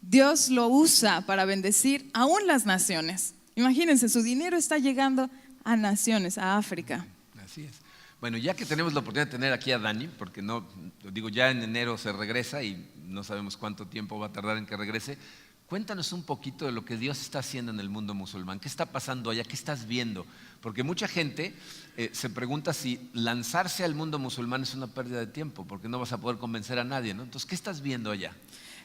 Dios lo usa para bendecir aún las naciones. Imagínense, su dinero está llegando a naciones, a África. Así es. Bueno, ya que tenemos la oportunidad de tener aquí a Dani, porque no, digo, ya en enero se regresa y no sabemos cuánto tiempo va a tardar en que regrese, cuéntanos un poquito de lo que Dios está haciendo en el mundo musulmán. ¿Qué está pasando allá? ¿Qué estás viendo? Porque mucha gente se pregunta si lanzarse al mundo musulmán es una pérdida de tiempo, porque no vas a poder convencer a nadie, ¿no? Entonces, ¿qué estás viendo allá?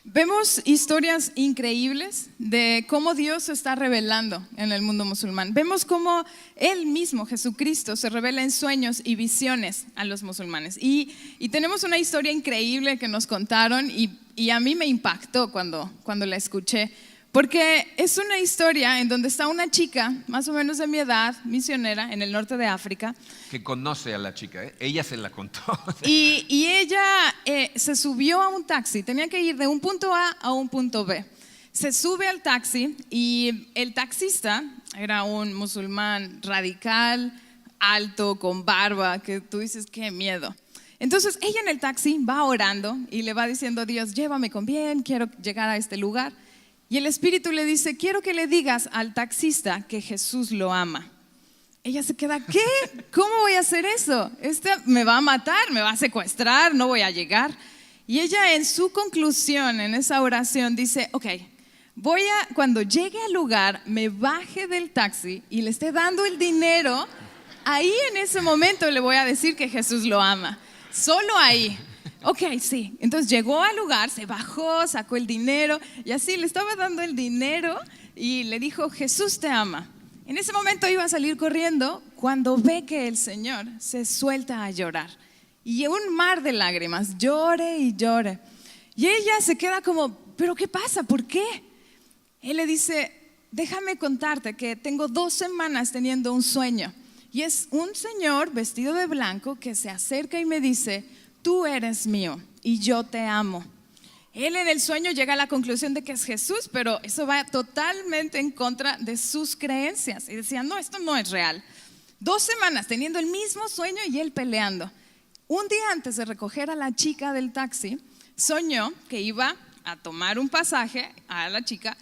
Vemos historias increíbles de cómo Dios se está revelando en el mundo musulmán. Vemos cómo Él mismo, Jesucristo, se revela en sueños y visiones a los musulmanes. Y tenemos una historia increíble que nos contaron y a mí me impactó cuando la escuché. Porque es una historia en donde está una chica, más o menos de mi edad, misionera, en el norte de África. Que conoce a la chica, ¿eh? Ella se la contó. Y ella se subió a un taxi, tenía que ir de un punto A un punto B. Se sube al taxi y el taxista era un musulmán radical, alto, con barba, que tú dices, qué miedo. Entonces ella en el taxi va orando y le va diciendo, Dios, llévame con bien, quiero llegar a este lugar. Y el Espíritu le dice, quiero que le digas al taxista que Jesús lo ama. Ella se queda, ¿qué? ¿Cómo voy a hacer eso? Me va a matar, me va a secuestrar, no voy a llegar. Y ella en su conclusión, en esa oración, dice, ok, cuando llegue al lugar, me baje del taxi y le esté dando el dinero, ahí en ese momento le voy a decir que Jesús lo ama. Solo ahí. Ok, sí. Entonces llegó al lugar, se bajó, sacó el dinero y así le estaba dando el dinero y le dijo, Jesús te ama. En ese momento iba a salir corriendo cuando ve que el Señor se suelta a llorar. Y un mar de lágrimas, llore y llore. Y ella se queda como, ¿pero qué pasa? ¿Por qué? Él le dice, déjame contarte que tengo 2 semanas teniendo un sueño. Y es un señor vestido de blanco que se acerca y me dice, tú eres mío y yo te amo. Él en el sueño llega a la conclusión de que es Jesús, pero eso va totalmente en contra de sus creencias. Y decía, no, esto no es real. 2 semanas teniendo el mismo sueño y él peleando. Un día antes de recoger a la chica del taxi, soñó que iba a tomar un pasaje a la chica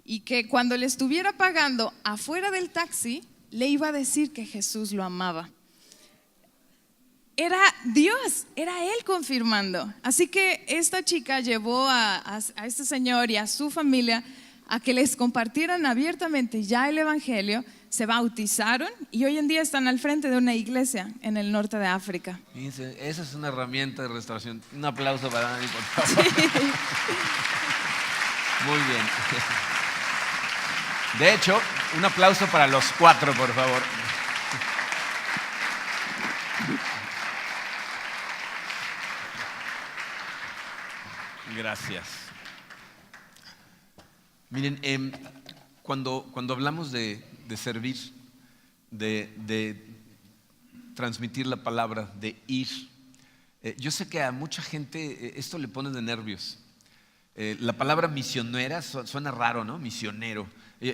y que cuando le estuviera pagando afuera del taxi, le iba a decir que Jesús lo amaba. era Dios, era Él confirmando. Así que esta chica llevó a este señor y a su familia a que les compartieran abiertamente ya el Evangelio, se bautizaron y hoy en día están al frente de una iglesia en el norte de África. Fíjense, esa es una herramienta de restauración. Un aplauso para Dani, por favor. Muy bien. De hecho, un aplauso para los 4, por favor. Gracias. Miren, cuando hablamos de servir, de transmitir la palabra, de ir, yo sé que a mucha gente esto le pone de nervios. La palabra misionera suena raro, ¿no? Misionero.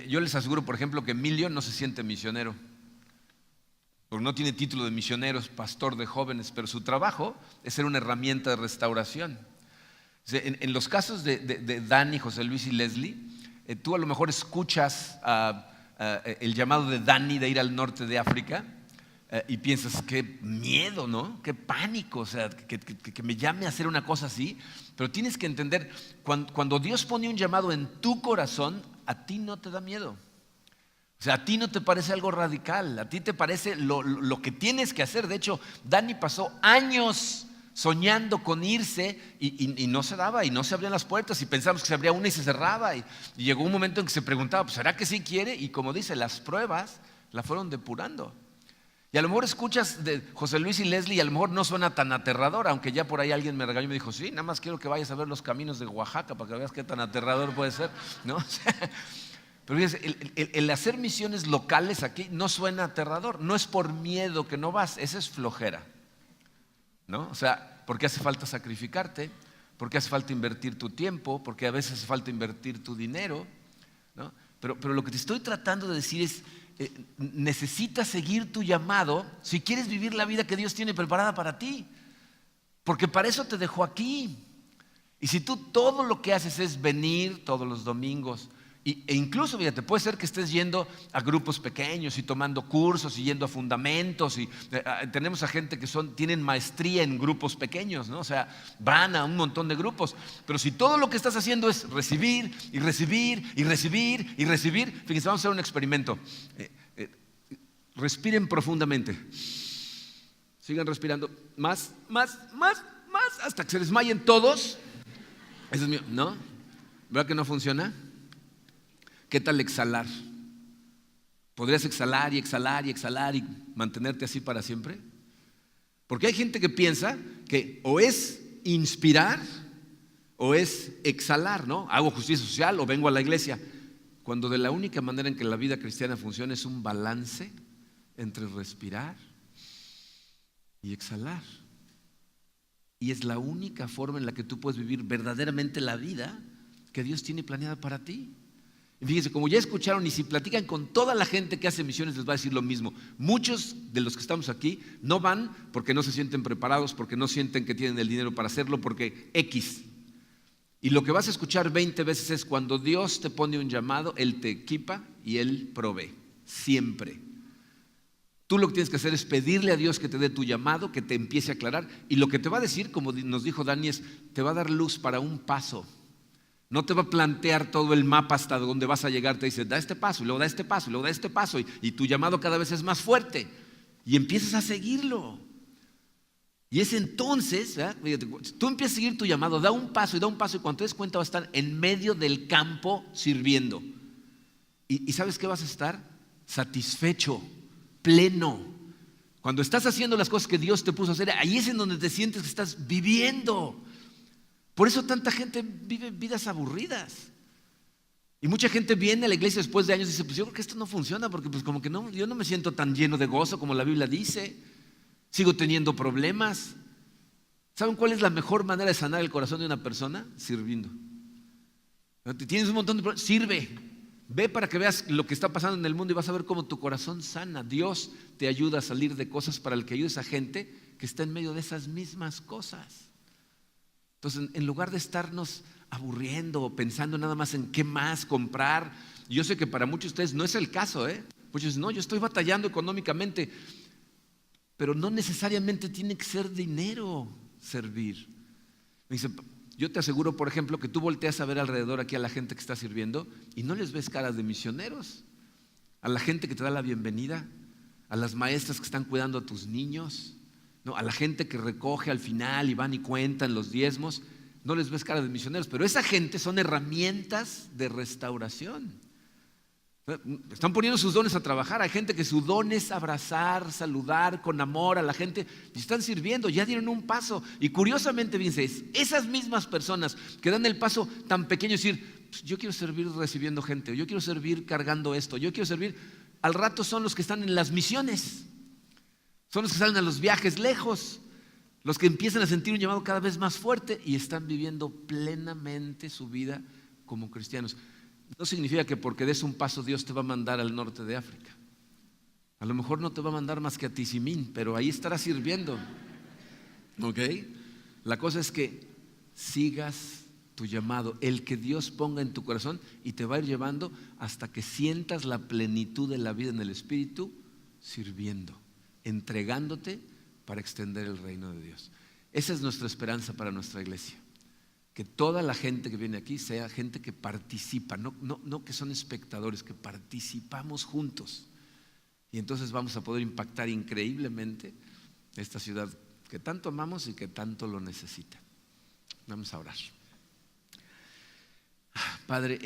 Yo les aseguro, por ejemplo, que Emilio no se siente misionero, porque no tiene título de misionero, es pastor de jóvenes, pero su trabajo es ser una herramienta de restauración. En los casos de Dani, José Luis y Leslie, tú a lo mejor escuchas el llamado de Dani de ir al norte de África y piensas, qué miedo, ¿no? Qué pánico, o sea, que me llame a hacer una cosa así. Pero tienes que entender, cuando Dios pone un llamado en tu corazón, a ti no te da miedo. O sea, a ti no te parece algo radical, a ti te parece lo que tienes que hacer. De hecho, Dani pasó años soñando con irse y no se daba y no se abrían las puertas y pensábamos que se abría una y se cerraba y llegó un momento en que se preguntaba, pues ¿será que sí quiere? Y como dice, las pruebas la fueron depurando. Y a lo mejor escuchas de José Luis y Leslie y a lo mejor no suena tan aterrador, aunque ya por ahí alguien me regañó y me dijo, sí, nada más quiero que vayas a ver los caminos de Oaxaca para que veas qué tan aterrador puede ser, ¿no? Pero fíjense, el hacer misiones locales aquí no suena aterrador, no es por miedo que no vas, esa es flojera, ¿no? O sea, porque hace falta sacrificarte, porque hace falta invertir tu tiempo, porque a veces hace falta invertir tu dinero, ¿no? Pero lo que te estoy tratando de decir es, necesitas seguir tu llamado si quieres vivir la vida que Dios tiene preparada para ti, porque para eso te dejó aquí. Y si tú todo lo que haces es venir todos los domingos, e incluso, fíjate, puede ser que estés yendo a grupos pequeños y tomando cursos y yendo a fundamentos y tenemos a gente que tienen maestría en grupos pequeños, ¿no? O sea, van a un montón de grupos, pero si todo lo que estás haciendo es recibir y recibir y recibir y recibir, fíjense, vamos a hacer un experimento. Respiren profundamente, sigan respirando más, hasta que se desmayen todos. Eso es mío, ¿no? ¿Verdad que no funciona? ¿Qué tal exhalar? ¿Podrías exhalar y exhalar y exhalar y mantenerte así para siempre? Porque hay gente que piensa que o es inspirar o es exhalar, ¿no? Hago justicia social o vengo a la iglesia. Cuando de la única manera en que la vida cristiana funciona es un balance entre respirar y exhalar. Y es la única forma en la que tú puedes vivir verdaderamente la vida que Dios tiene planeada para ti. Y fíjense, como ya escucharon y si platican con toda la gente que hace misiones les va a decir lo mismo. Muchos de los que estamos aquí no van porque no se sienten preparados, porque no sienten que tienen el dinero para hacerlo, porque X. Y lo que vas a escuchar 20 veces es cuando Dios te pone un llamado, Él te equipa y Él provee, siempre. Tú lo que tienes que hacer es pedirle a Dios que te dé tu llamado, que te empiece a aclarar. Y lo que te va a decir, como nos dijo Dani, es te va a dar luz para un paso. No te va a plantear todo el mapa hasta donde vas a llegar. Te dice, da este paso, y luego da este paso, y luego da este paso. Y tu llamado cada vez es más fuerte. Y empiezas a seguirlo. Y es entonces, tú empiezas a seguir tu llamado, da un paso, y cuando te des cuenta vas a estar en medio del campo sirviendo. Y ¿sabes qué vas a estar? Satisfecho, pleno. Cuando estás haciendo las cosas que Dios te puso a hacer, ahí es en donde te sientes que estás viviendo. Por eso tanta gente vive vidas aburridas. Y mucha gente viene a la iglesia después de años y dice, pues yo creo que esto no funciona porque pues como que no, yo no me siento tan lleno de gozo como la Biblia dice. Sigo teniendo problemas. ¿Saben cuál es la mejor manera de sanar el corazón de una persona? Sirviendo. Tienes un montón de problemas, sirve. Ve para que veas lo que está pasando en el mundo y vas a ver cómo tu corazón sana. Dios te ayuda a salir de cosas para el que ayudes a gente que está en medio de esas mismas cosas. Entonces, en lugar de estarnos aburriendo o pensando nada más en qué más comprar, yo sé que para muchos de ustedes no es el caso, Muchos dicen, no, yo estoy batallando económicamente. pero no necesariamente tiene que ser dinero servir. Me dice, yo te aseguro, por ejemplo, que tú volteas a ver alrededor aquí a la gente que está sirviendo y no les ves caras de misioneros. A la gente que te da la bienvenida, a las maestras que están cuidando a tus niños, ¿no? A la gente que recoge al final y van y cuentan los diezmos, no les ves cara de misioneros, pero esa gente son herramientas de restauración. Están poniendo sus dones a trabajar. Hay gente que su don es abrazar, saludar con amor a la gente y están sirviendo, ya dieron un paso. Y curiosamente, fíjense, esas mismas personas que dan el paso tan pequeño, decir, pues yo quiero servir recibiendo gente, yo quiero servir cargando esto, yo quiero servir, al rato son los que están en las misiones, son los que salen a los viajes lejos, los que empiezan a sentir un llamado cada vez más fuerte y están viviendo plenamente su vida como cristianos. No significa que porque des un paso Dios te va a mandar al norte de África. A lo mejor no te va a mandar más que a Tizimín, pero ahí estarás sirviendo. ¿Ok? La cosa es que sigas tu llamado, el que Dios ponga en tu corazón, y te va a ir llevando hasta que sientas la plenitud de la vida en el Espíritu, sirviendo, entregándote para extender el reino de Dios. Esa es nuestra esperanza para nuestra iglesia. Que toda la gente que viene aquí sea gente que participa, no que son espectadores, que participamos juntos. Y entonces vamos a poder impactar increíblemente esta ciudad que tanto amamos y que tanto lo necesita. Vamos a orar. Padre,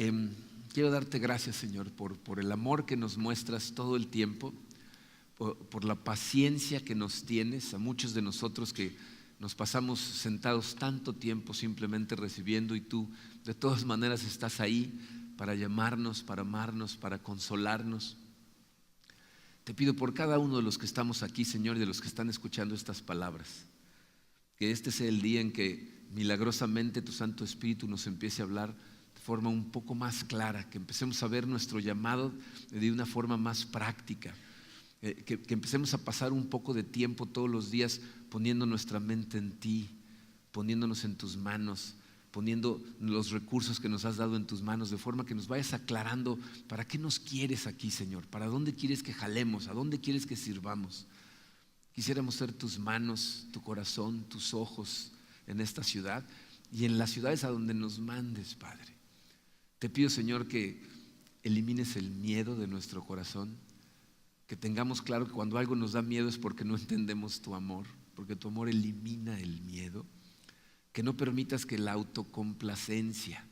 quiero darte gracias, Señor, por el amor que nos muestras todo el tiempo, por la paciencia que nos tienes a muchos de nosotros que nos pasamos sentados tanto tiempo simplemente recibiendo, y tú de todas maneras estás ahí para llamarnos, para amarnos, para consolarnos. Te pido por cada uno de los que estamos aquí, Señor, y de los que están escuchando estas palabras, que este sea el día en que milagrosamente tu Santo Espíritu nos empiece a hablar de forma un poco más clara, que empecemos a ver nuestro llamado de una forma más práctica. Que empecemos a pasar un poco de tiempo todos los días poniendo nuestra mente en ti, poniéndonos en tus manos, poniendo los recursos que nos has dado en tus manos, de forma que nos vayas aclarando para qué nos quieres aquí, Señor, para dónde quieres que jalemos, a dónde quieres que sirvamos. Quisiéramos ser tus manos, tu corazón, tus ojos en esta ciudad y en las ciudades a donde nos mandes, Padre. Te pido, Señor, que elimines el miedo de nuestro corazón, que tengamos claro que cuando algo nos da miedo es porque no entendemos tu amor, porque tu amor elimina el miedo. Que no permitas que la autocomplacencia,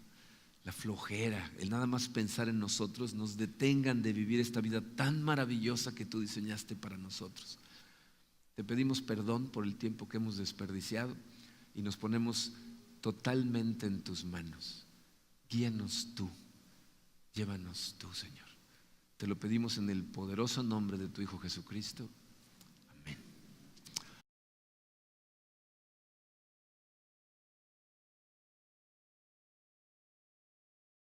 la flojera, el nada más pensar en nosotros nos detengan de vivir esta vida tan maravillosa que tú diseñaste para nosotros. Te pedimos perdón por el tiempo que hemos desperdiciado y nos ponemos totalmente en tus manos. Guíanos tú, llévanos tú, Señor. Te lo pedimos en el poderoso nombre de tu Hijo Jesucristo.